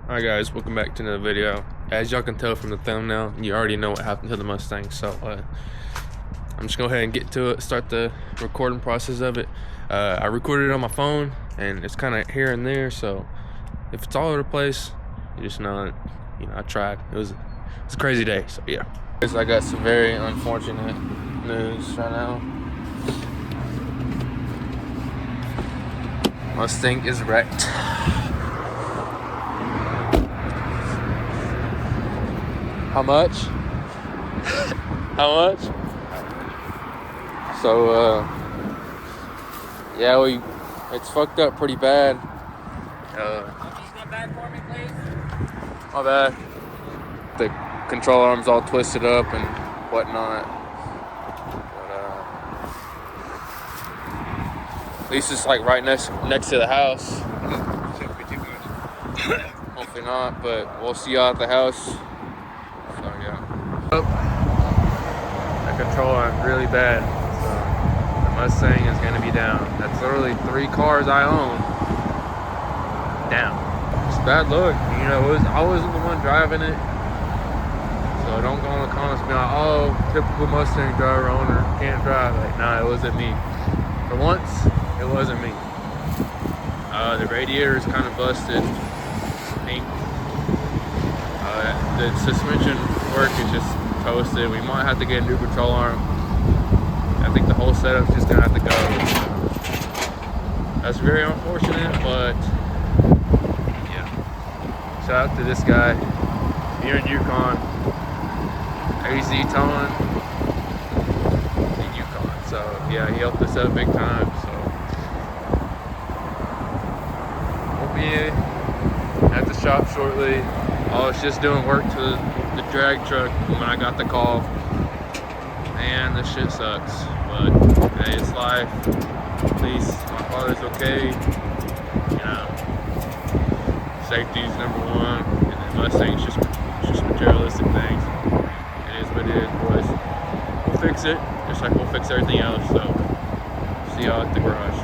Alright guys, welcome back to another video. As y'all can tell from the thumbnail, you already know what happened to the Mustang, so I'm just gonna go ahead and get to it, start the recording process of it. I recorded it on my phone and it's kind of here and there, so if it's all over the place, you just know that, I tried. It's a crazy day, so yeah. I got some very unfortunate news right now. Mustang is wrecked. How much? How much? So, yeah, it's fucked up pretty bad. Step back for me, please. My bad. The control arm's all twisted up and whatnot. But, at least it's like right next to the house. Hopefully not, but we'll see y'all at the house. So yeah. The control arm really bad. So the Mustang is gonna be down. That's literally 3 cars I own down. It's a bad look. I wasn't the one driving it. So don't go in the comments and be like, oh, typical Mustang driver owner can't drive. Like, nah, it wasn't me. For once, it wasn't me. The radiator is kind of busted. The suspension work is just toasted. We might have to get a new control arm. I think the whole setup's just gonna have to go. That's very unfortunate, but yeah. Shout out to this guy here in Yukon, AZ Towing in Yukon. So yeah, he helped us out big time. So we'll be at the shop shortly. I was just doing work to the drag truck when I got the call. Man, this shit sucks. But hey, it's life. At least my father's okay. Safety's #1. And then Mustang's just materialistic things. It is what it is, boys. We'll fix it, just like we'll fix everything else. So see y'all at the garage.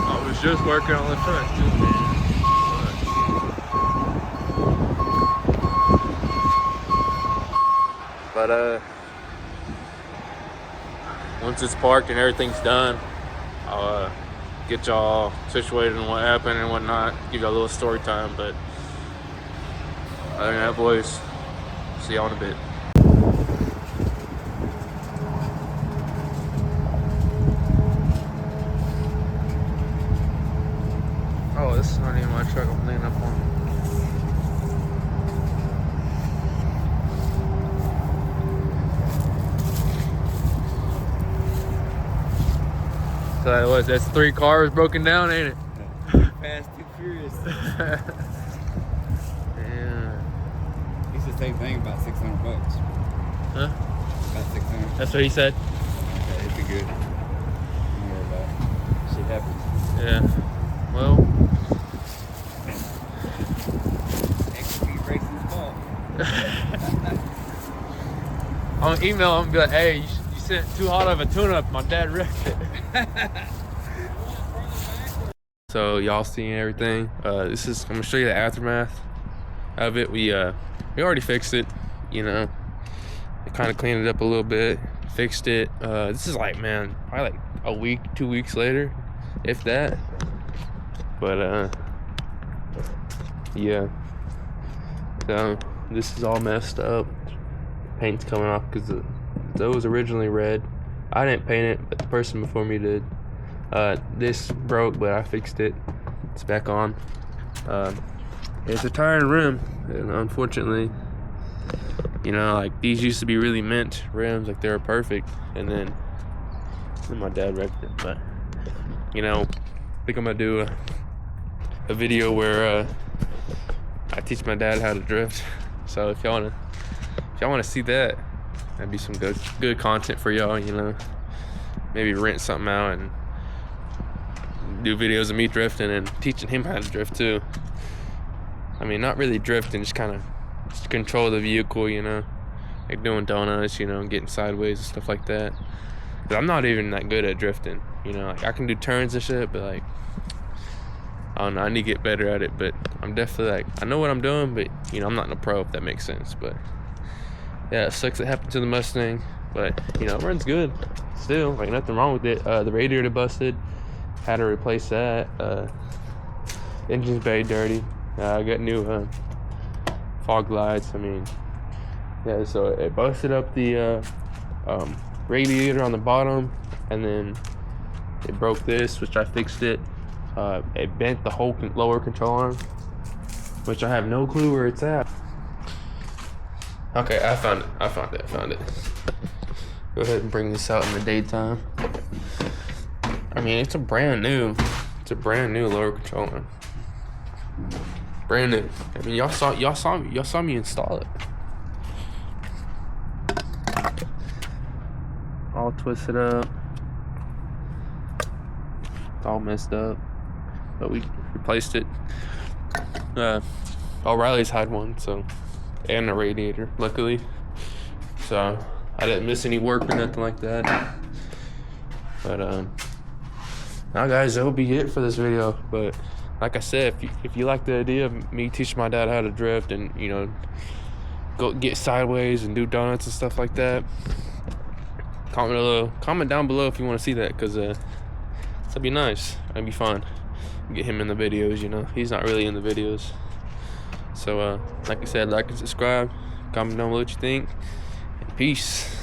I was just working on the truck too, man. But once it's parked and everything's done, I'll get y'all situated on what happened and whatnot, give y'all a little story time. But other than that, boys, see y'all in a bit. Oh, this is not even my truck I'm leaning up on. So that's 3 cars broken down, ain't it? Fast and Furious. Yeah. It's the same thing, about $600. Huh? About 600. That's what he said. Okay, it'd be good. Don't worry about it. Shit happens. Yeah. Well. XP Racing's fault. I'm gonna email him and be like, hey, you sent too hot of a tune-up. My dad wrecked it. So y'all seeing everything. I'm gonna show you the aftermath of it. We already fixed it. I kind of cleaned it up a little bit, fixed it. This is like, man, probably like a week, 2 weeks later, if that. But yeah. So this is all messed up. Paint's coming off because it was originally red. I didn't paint it, but the person before me did. This broke, but I fixed it. It's back on. It's a tire and rim, and unfortunately, like these used to be really mint rims, like they were perfect, and then my dad wrecked it. But I think I'm gonna do a video where I teach my dad how to drift. So if y'all wanna see that, that'd be some good content for y'all. Maybe rent something out and do videos of me drifting and teaching him how to drift too. I mean, not really drifting, just kind of control the vehicle, like doing donuts, getting sideways and stuff like that. But I'm not even that good at drifting, like I can do turns and shit, but like I don't know, I need to get better at it, but I'm definitely like, I know what I'm doing, but you know, I'm not a pro, if that makes sense. But yeah, it sucks it happened to the Mustang, but you know, it runs good still, like nothing wrong with it. The radiator busted, had to replace that. Engine's bay dirty. I got new fog lights. I mean, yeah, so it busted up the radiator on the bottom, and then it broke this, which I fixed it. It bent the whole lower control arm, which I have no clue where it's at. Okay, I found it. Go ahead and bring this out in the daytime. I mean, it's a brand new lower control arm. Brand new. I mean, y'all saw me install it. All twisted up, all messed up, but we replaced it. O'Reilly's had one, so, and a radiator, luckily. So I didn't miss any work or nothing like that. But now guys, that'll be it for this video. But like I said, if you like the idea of me teaching my dad how to drift and, you know, go get sideways and do donuts and stuff like that, comment down below if you want to see that, because that'd be nice. That'd be fun. Get him in the videos, you know. He's not really in the videos. So like I said, like and subscribe, comment down below what you think, and peace.